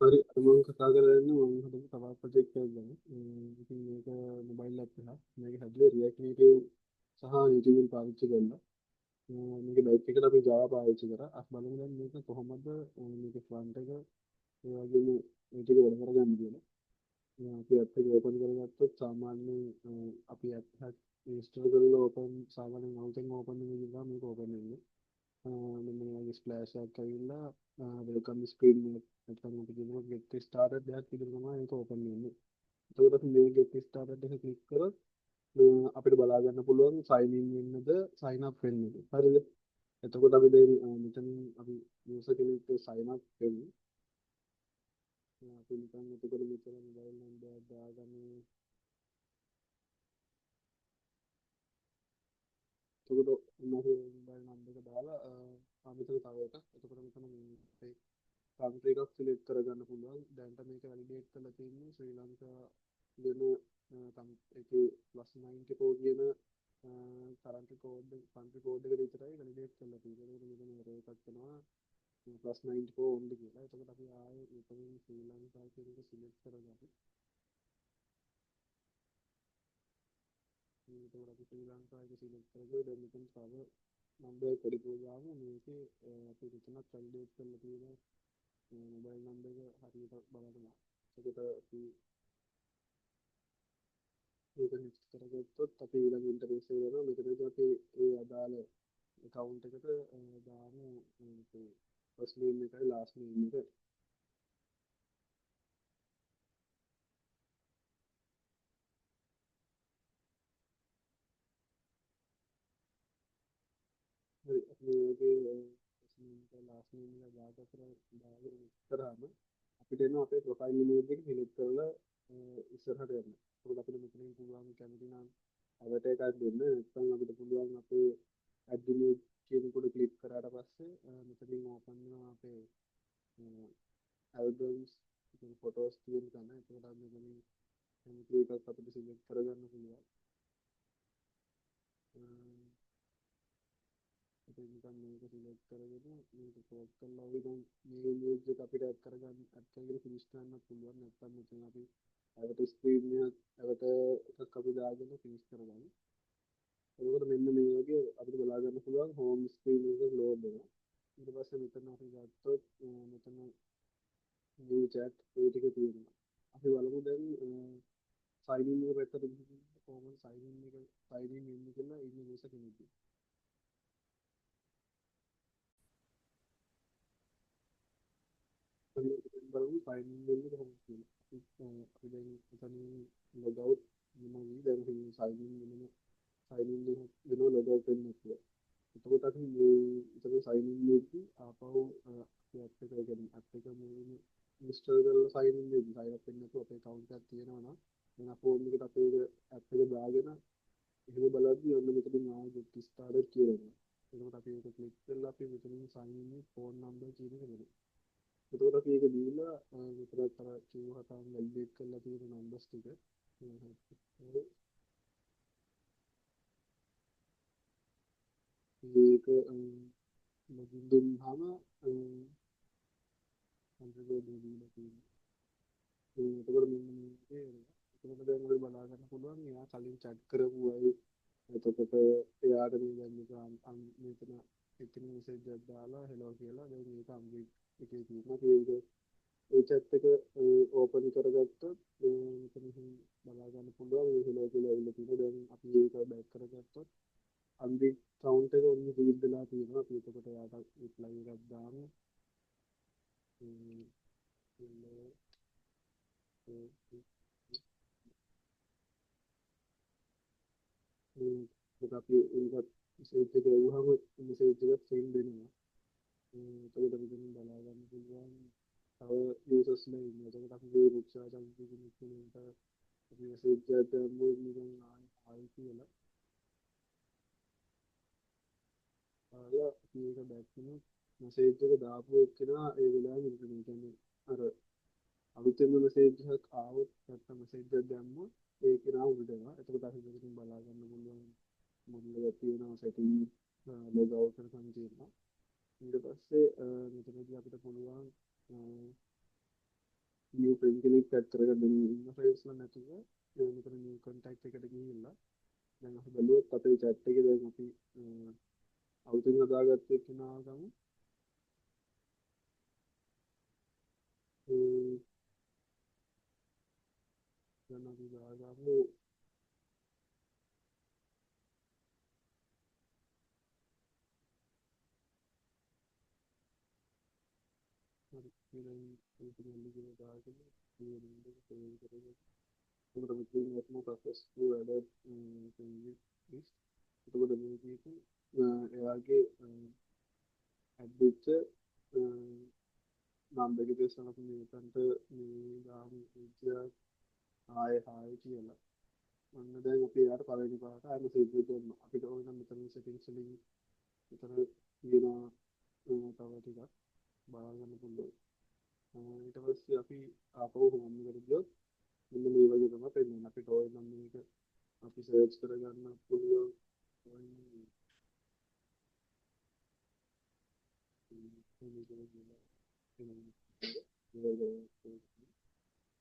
හරි අද මම කතා කරන්නේ මම හදපු තවත් ප්‍රොජෙක්ට් එකක් ගැන. ඉතින් මේක මොබයිල් ඇප් එකක්. මේක හැදුවේ React Native සහ Angular පාවිච්චි කරලා. මේක බෑක් එකට අපි Java පාවිච්චි කරා. අපි බලමු දැන් මේක කොහොමද මේක ෆ්‍රන්ට් එක ඒ වගේම මේ ටික වැඩ කරගන්නේ කියලා. අපි ඇප් එක ඕපන් කරගත්තොත් සාමාන්‍යයෙන් අපි ඇප් එකක් ඉන්ස්ටෝල් කරලා ඕපන් සාමාන්‍යයෙන් අවුටෙන් ඕපන් වෙන විදිහට මේක ඕපන් වෙන්නේ. මෙන්න මේ වගේ ස්ප්ලෑෂ් එකක් ඇවිල්ලා වෙල්කම් ස්ක්‍රීන් එක නැත්නම් අපි කියනවා get started එකක් විදිහට තමයි ඒක ඕපන් වෙන්නේ. එතකොට අපි මේ get started එක ක්ලික් කරොත් අපිට බලා ගන්න පුළුවන් sign in වෙන්නද sign up වෙන්නද. හරිද? එතකොට අපි දැන් මෙතන අපි user කෙනෙක්ට sign up වෙමු. අපි නිකන් එතකොට මෙතන mobile number දාගමු. එතකොට මොකද mobile number එක දාලා මෙතන තව එකක්. එතකොට මෙතන මේ country එකක් select කරගන්න පුළුවන්. දැනට මේක validate කරලා තියෙන්නේ ශ්‍රී ලංකා වෙන එකේ +94 කියන current code country code එක විතරයි validate කරලා තියෙන්නේ. ඒකට මෙතන error එකක් එනවා +94 only කියලා. එතකොට අපි ආයේ මෙතනින් ශ්‍රී ලංකා කියන එක select කරගමු. එතකොට අපි ශ්‍රී ලංකා එක select කරගෙන දැන් මෙතන තව number එක පරිපූර්ණ ගාමු. මේකේ අපි මෙතනත් validate කරලා තියෙනවා මොබයිල් නම්බර් එක හරියට බලන්න. එතකොට අපි මේක නෙක්ස්ට් කරගත්තොත් අපි ඊළඟ ඉන්ටර්ෆේස් එක යනවා. මෙතනදී අපි ඒ අදාළ account එකට දාමු අපේ first name එකයි last name එක. හරි අපි මේකේ first name එක last name එක දාගෙන කරාම අපිට එනවා අපේ profile image එක select කරලා ඉස්සරහට යන්න. ඒකට අපිට මෙතනින් පුළුවන් කැමති නම් avatar එකක් දෙන්න. නැත්නම් අපිට පුළුවන් අපේ add image කියන කොට ක්ලික් කරාට පස්සේ මෙතනින් ඕපන් වෙනවා අපේ albums ෆොටෝස් තියෙන තැන. එතකොට අපි මෙතනින් කැමති එකක් අපිට සිලෙක්ට් කරගන්න පුළුවන්. අපි නිකන් මේක සිලෙක්ට් කරගෙන මේක ක්‍රොප් කරලා අපි දැන් මේ ඉමේජ් එක අපිට ඇඩ් කරගන්න ඇඩ් කරගෙන ෆිනිෂ් කරන්න පුළුවන්. නැත්නම් මෙතන අපි අවට ස්ක්‍රීන් එකක් එකක් අපි දාගෙන ෆිනිෂ් කරගන්න. එතකොට මෙන්න මේ වගේ අපිට බලා ගන්න පුළුවන් හෝම් ස්ක්‍රීන් එක ලෝඩ් වෙනවා. ඊට පස්සේ මෙතන අපි ගත්තොත් මෙතන new chat ඒ ටික තියෙනවා. අපි බලමු දැන් sign in එක පැත්තට ගිහින් කොහොමද sign in වෙන්නේ කියලා ඉන්න user කෙනෙක්. අපි බලමු sign in වෙන්නේ කොහොමද කියලා. අපි දැන් එතන log out වෙනවා. දැන් sign in වෙනවා. sign in වෙනවා log out වෙන්න කියලා. එතකොට අපි මේ එතන sign in වෙද්දී ආපහු අපේ app එක කියන්නේ app එක මුලින්ම install කරලා sign in වෙද්දී sign up වෙන්න නැතුව අපේ account එකක් තියෙනවා නම් වෙන phone එකකට අපේ app එක දාගෙන එහෙම බලද්දී ඔන්න මෙතනින් ආයෙ get started කියලා. එතකොට අපි ඒක ක්ලික් කරලා අපි මෙතනින් sign in phone number කියන එක දෙනවා. එතකොට අපි ඒක දීලා මෙතන අර කිව්වට validate කරලා තියෙන numbers ටික මේක ලොගින් දුන්නාම කන්ෆිගර් දීලා තියෙනවා. එතකොට මෙන්න මේකේ එතකොට දැන් ඔය බලා ගන්න පුළුවන් එයා කලින් chat කරපු අය. එතකොට එයාට මේ දැන් මෙතන එතන message එකක් දාලා hello කියලා දැන් මේක update එකේ තියෙනවා. ඒ chat එක ඕපන් කරගත්තොත් මෙතන බලා ගන්න පුළුවන් මේ hello කියලා ඇවිල්ලා තියෙනවා. දැන් අපි ඒක බෑක් කරගත්තොත් අන්දි කවුන්ට් එක ඔන්න ෆීඩ් වෙලා තියෙනවා. අපි එතකොට එයාට reply එකක් දාමු. hello ඒක අපි ඒකත් මෙසේජ් එක එවුවම මෙසේජ් එකක් සෙන්ඩ් වෙනවා. එතකොට මෙතන බලා ගන්න පුළුවන් තව යූසර්ස්ලා ඉන්නවා. එතකොට අපි මේ රුක්ෂා චන්ද්‍ර කෙනෙක්ට අපි මෙසේජ් එකක් දැම්මොත් නිකන් ආයි කියලා ආලා අපි ඒක බෑක් වෙනවා. මෙසේජ් එක දාපු එක්කෙනා ඒ වෙලාවෙම ඉන්ටර්නෙට් කියන්නේ අර අලුතෙන්ම මෙසේජ් එකක් ආවොත් නැත්නම් මෙසේජ් එකක් දැම්මොත් ඒ කෙනා උඩනවා. එතකොට අපි මෙතනින් බලා ගන්න පුළුවන් මොකද තියෙනවා setting log out කරගන්න තියෙනවා. ඊට පස්සේ මෙතනදී අපිට පුළුවන් new friend කෙනෙක් add කරගන්න ඉන්න friends ලා නැතුව මෙතන new contact එකට ගිහිල්ලා දැන් අපි බලුවොත් අපේ chat එකේ දැන් අපි අවුතින් හදාගත්ත කෙනා ගමු දැන් අපි දාගමු හරි ඉතින් ඒක දෙන්නේ කියලා දාගෙන මේ දෙන්නේ සේව් කරගෙන එතකොට මෙතන වත්ම process to add changes list එතකොට මේකේ එයාගේ add වෙච්ච නම් දෙක දේශන අපි මේකට මේ දාමු විද්‍යාව ආයේ ආයේ කියලා ඔන්න දැන් අපි යාට පළවෙනි පාරට ආයෙ සේව් කරනවා අපිට ඕන නම් මෙතන settings වලින් මෙතන තියෙනවා තව ටිකක් බලන්න පුළුවන් ඊට පස්සේ අපි ආපහු හෝම් එකට ගියොත් මෙන්න මේ වගේ තමයි පෙන්නන්නේ අපිට ඕන නම් මේක අපි සර්ච් කරගන්න පුළුවන්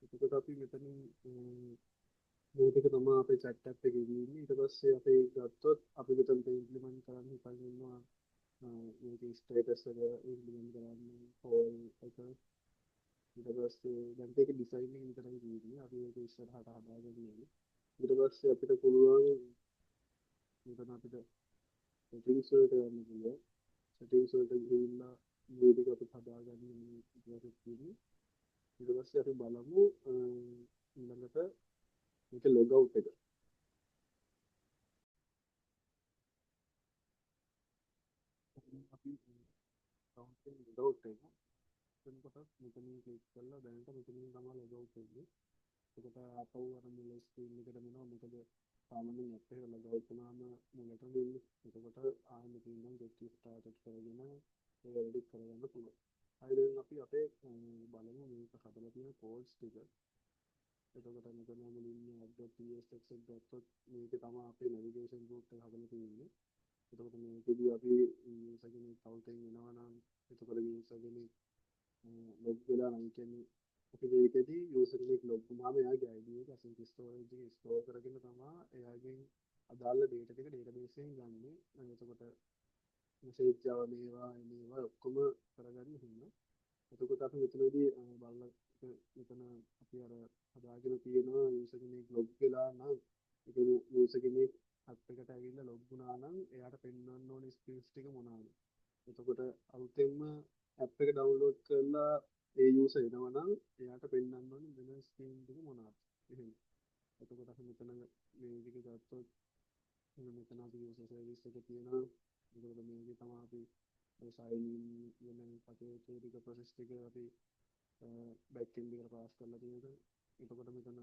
එතකොට අපි මෙතනින් මේ ටික තමයි අපේ chat app එකේ ඉන්නේ ඊට පස්සේ අපි ගත්තොත් අපි මෙතනට ඉම්ප්ලිමන්ට් කරන්න හිතන් ඉන්නවා මේකේ ස්ටේටස් එක ඉම්ප්ලිමන්ට් කරන්න කෝල් එක ඊට පස්සේ දැන් මේක ඩිසයිනින් විතරයි තියෙන්නේ අපි ඒක ඉස්සරහට හදාගෙන යන්නේ ඊට පස්සේ අපිට පුළුවන් මෙතන අපිට settings වලට යන්න පුළුවන් settings වලට ගිහිල්ලා මේ ටික අපි හදාගන්න ඉතින් තියෙන්නේ ඊට පස්සේ අපි බලමු ඊළඟට මේක log out එක අපි account එකෙන් log out එක එතකොට මෙතනින් ක්ලික් කරලා දැනට මෙතනින් තමයි log out වෙන්නේ එතකොට ආපහු අර මුල ස්ක්‍රීන් එකට එනවා මොකද සාමාන්‍යයෙන් app එක log out වුණාම මුලට දෙන්නේ එතකොට ආයෙ මෙතනින් නම් get started කරගෙන ඒක edit කරගන්න පුළුවන් හරි දැන් අපි අපේ බලමු මේක හදලා තියෙන codes ටික එතකොට මෙතන මුලින්ම app.tsx එක ගත්තොත් මේක තමයි අපේ navigation route එක හදලා තියෙන්නේ එතකොට මේකෙදී අපි user කෙනෙක් අවුටෙන් එනවා නම් එතකොට user කෙනෙක් log වෙලා නම් කියන්නේ අපි මේකෙදී user කෙනෙක් log වුණාම එයාගේ ID එක async storage එකේ store කරගෙන තමයි එයාගෙන් අදාළ data ටික database එකෙන් ගන්නෙ එතකොට message ආව මේවා ඔක්කොම කරගන්න හින්දා එතකොට අපි මෙතනදී බලලා මෙතන අපි අර හදාගෙන තියෙනවා user කෙනෙක් log වෙලා නම් ඒ කියන්නේ user කෙනෙක් app එකට ඇවිල්ලා log වුණා නම් එයාට පෙන්වන්න ඕනේ skills ටික මොනවාද එතකොට අලුතෙන්ම app එක download කරලා ඒ user එනවා නම් එයාට පෙන්වන්න ඕනේ වෙන ස්කීම් ටික මොනවාද එහෙම එතකොට අපි මෙතන මේ ටික ගත්තොත් මෙතන අපි user service එක තියෙනවා එතකොට මේකේ තමයි අපි sign in වෙන පතේ ටික process ටික අපි back end එකට pass කරලා තියෙනවා එතකොට මෙතන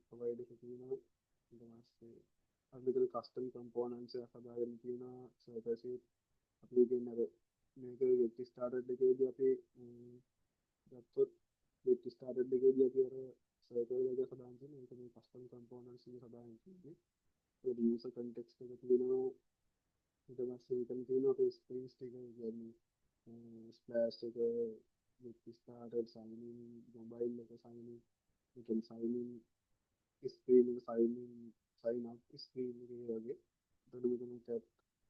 provide එක තියෙනවා ඊට පස්සේ අපි මෙතන custom components එකක් හදාගෙන තියෙනවා server sheet අපි කියන්නේ අර මේක get started එකේදී අපි ගත්තොත් get started එකේදී අපි අර server එක හදාගෙන තියෙන මේක මේ custom components එක හදාගෙන තියෙන්නේ ඒ user context එක තියෙනවා ඊට පස්සේ මෙතන තියෙනවා අපේ space ටික කියන්නේ splash එක get started sign in mobile එක sign in you can sign in screen එක sign in sign up screen එක වගේ එතකොට මෙතන chat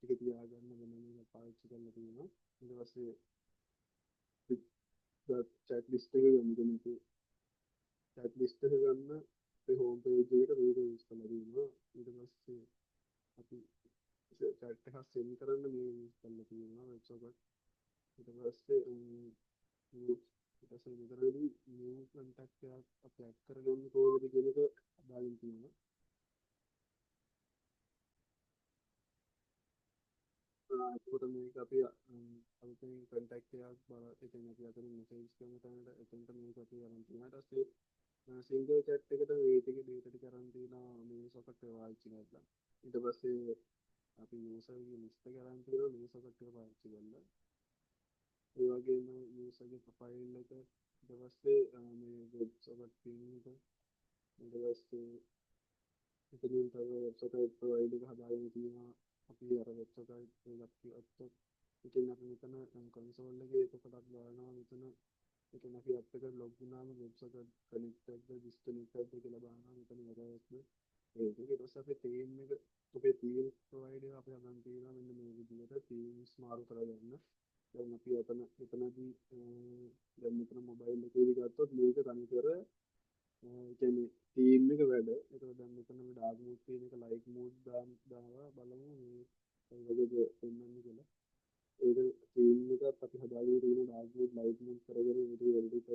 ටික තියාගන්න වෙන මේක පාවිච්චි කරලා තියෙනවා ඊට පස්සේ chat list එක ගමු මේකේ chat list එක ගන්න අපේ home page එකට මේක යූස් කරලා තියෙනවා ඊට පස්සේ අපි chat එක send කරන්න මේ යූස් කරලා තියෙනවා WebSocket ඊට පස්සේ ඊට පස්සේ මෙතනදී new contact එකක් අපි add කරගන්න කොහොමද කියන එක හදාගෙන තියෙනවා එතකොට මේක අපි අලුතෙන් contact එකක් බල එතන අපි අතන message කරන තැනට එතනට මේක අපි අරන් තියෙනවා ඊට පස්සේ single chat එකට මේ ටික data ටික අරන් තියෙනවා මේ socket එක පාවිච්චි කරලා ඊට පස්සේ අපි user ගේ list එක අරන් තියෙනවා මේ socket එක පාවිච්චි කරලා ඒ වගේම user ගේ profile එක ඊට පස්සේ මේ web socket pin එක ඊට පස්සේ එතනින් තව web socket provide එක හදාගෙන තියෙනවා අපි අර web socket එකක් ගත්තොත් ඉතින් අපි මෙතන console එකේ කොටක් බලනවා මෙතන එතන අපි ඇප් එකට ලොග් වුණාම වෙබ් එක කනෙක්ට් එකද ඩිස්කනෙක්ට් එකද කියලා බලනවා. මෙතන එරර් ඒක ඊට පස්සේ අපේ තීම් එක අපේ තීම් ප්‍රොවයිඩර් අපි හදන් තියෙනවා මෙන්න මේ විදිහට තීම්ස් මාරු කරගන්න. දැන් අපි එතනදී දැන් මෙතන මොබයිල් එකේදී ගත්තොත් මේක තනිකර කියන්නේ තීම් එක වැඩ. ඒතකොට දැන් මෙතන මේ ඩාර්ක් මෝඩ් කියන එක ලයිට් මෝඩ් දාලා බලමු මේ වගේද වෙනන්නේ කියලා. ඒක තීම් එකත් අපි හදාගෙන තියෙන ඩාර්ක් මෝඩ් ලයිට් මෝඩ් කරගෙන ඒක එඩිට්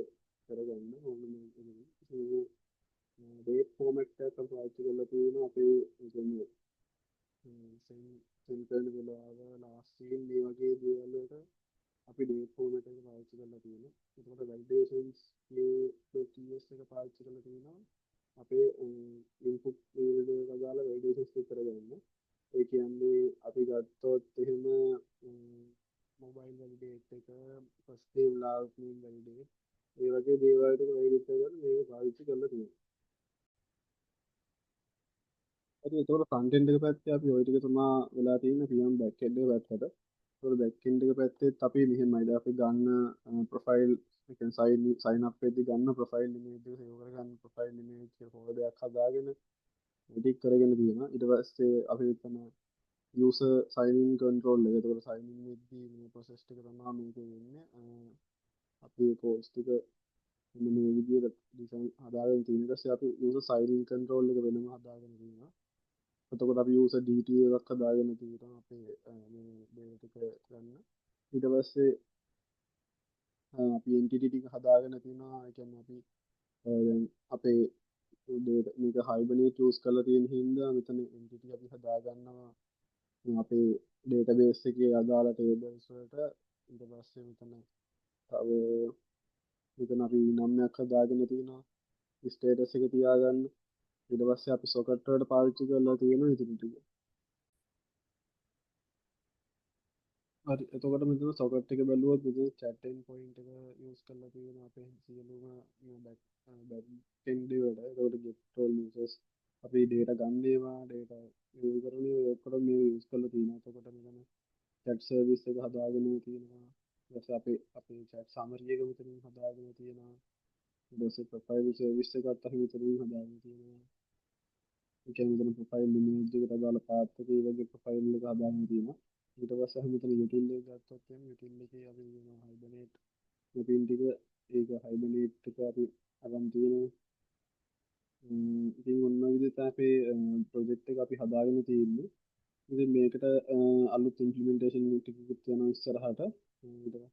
කරගන්න ඕනේ මේක. ඩේට් ෆෝමැට් එකක් අපි පාවිච්චි කරලා තියෙනවා අපේ කියන්නේ සෙන් කරන වෙලාව ලාස්ට් සීන් මේ වගේ දේවල් වලට අපි ඩේට් ෆෝමැට් එක පාවිච්චි කරලා තියෙනවා. ඒකට වැලිඩේෂන්ස් play.ts එක පාවිච්චි කරලා තියෙනවා. අපේ ඉන්පුට් ෆීල්ඩ් එක දාලා වැලිඩේෂන්ස් ටික කරගන්න. ඒ කියන්නේ අපි ගත්තොත් එහෙම මොබයිල් වැලිඩේට් එක first day last name validate ඒ වගේ දේවල් ටික වැලිඩේට් කරගන්න මේක පාවිච්චි කරලා තියෙනවා. හරි ඒතකොට ෆ්‍රන්ට් එන්ඩ් එක පැත්තේ අපි ওই ටික තමයි වෙලා තියෙන්නේ PM බෑක් එන්ඩ් එක පැත්තට. ඒතකොට බෑක් එන්ඩ් එක පැත්තෙත් අපි මෙහෙමයි. දැන් අපි ගන්න ප්‍රොෆයිල් ඒ කියන්නේ සයින් අප් වෙද්දි ගන්න ප්‍රොෆයිල් ඉමේජ් එක සේව් කරගන්න ප්‍රොෆයිල් ඉමේජ් එක ෆෝල්ඩරයක් හදාගෙන එඩිට් කරගෙන තියෙනවා. ඊට පස්සේ අපි එතන යූසර් සයින් ඉන් කන්ට්‍රෝල් එක. ඒතකොට සයින් ඉන් වෙද්දි මේ ප්‍රොසෙස් ටික තමයි මේක වෙන්නේ. අපි පෝස්ට් ටික මෙන්න මේ විදිහට ඩිසයින් හදාගෙන තියෙන ඊට පස්සේ අපි යූසර් සයින් ඉන් කන්ට්‍රෝල් එක වෙනම හදාගෙන තියෙනවා. එතකොට අපි යූසර් DTA එකක් හදාගෙන තියෙනවා අපේ මේ data ටික ගන්න. ඊට පස්සේ අපි entity ටික හදාගෙන තියෙනවා. ඒ කියන්නේ අපි දැන් අපේ data මේක hibernate use කරලා තියෙන හින්දා මෙතන entity අපි හදා ගන්නවා අපේ database එකේ අදාළ tables වලට. ඊට පස්සේ තව මෙතන අපි නම් එකක් හදාගෙන තියෙනවා status එක තියාගන්න. ඊට පස්සේ අපි socket වලට පාවිච්චි කරලා තියෙනවා ඉතින් ටික. හරි එතකොට මෙතන socket එක බැලුවොත් මෙතන chat end point එක use කරලා තියෙනවා අපේ සියලුම back end වලට. එතකොට get all users අපි data ගන්න ඒවා data view කරන ඒවා ඔක්කොම මේ use කරලා තියෙනවා. එතකොට මෙතන chat service එක හදාගෙන තියෙනවා. ඊට පස්සේ අපේ chat summary එක මෙතනින් හදාගෙන තියෙනවා. ඊට පස්සේ profile service එකත් අපි මෙතනින් හදාගෙන තියෙනවා. ඒ කියන්නේ මෙතන profile image එකට අදාළ path එක ඒ වගේ profile එක හදාගෙන තියෙනවා. ඊට පස්සේ අපි මෙතන util එක ගත්තොත් එහෙනම් util එකේ අපි කියනවා hibernate util ටික ඒක hibernate ටික අපි අරන් තියෙනවා. ඉතින් ඔන්න ඔය විදිහට අපේ project එක අපි හදාගෙන තියෙන්නේ. ඉතින් මේකට අලුත් implementation ටිකකුත් යනවා ඉස්සරහට.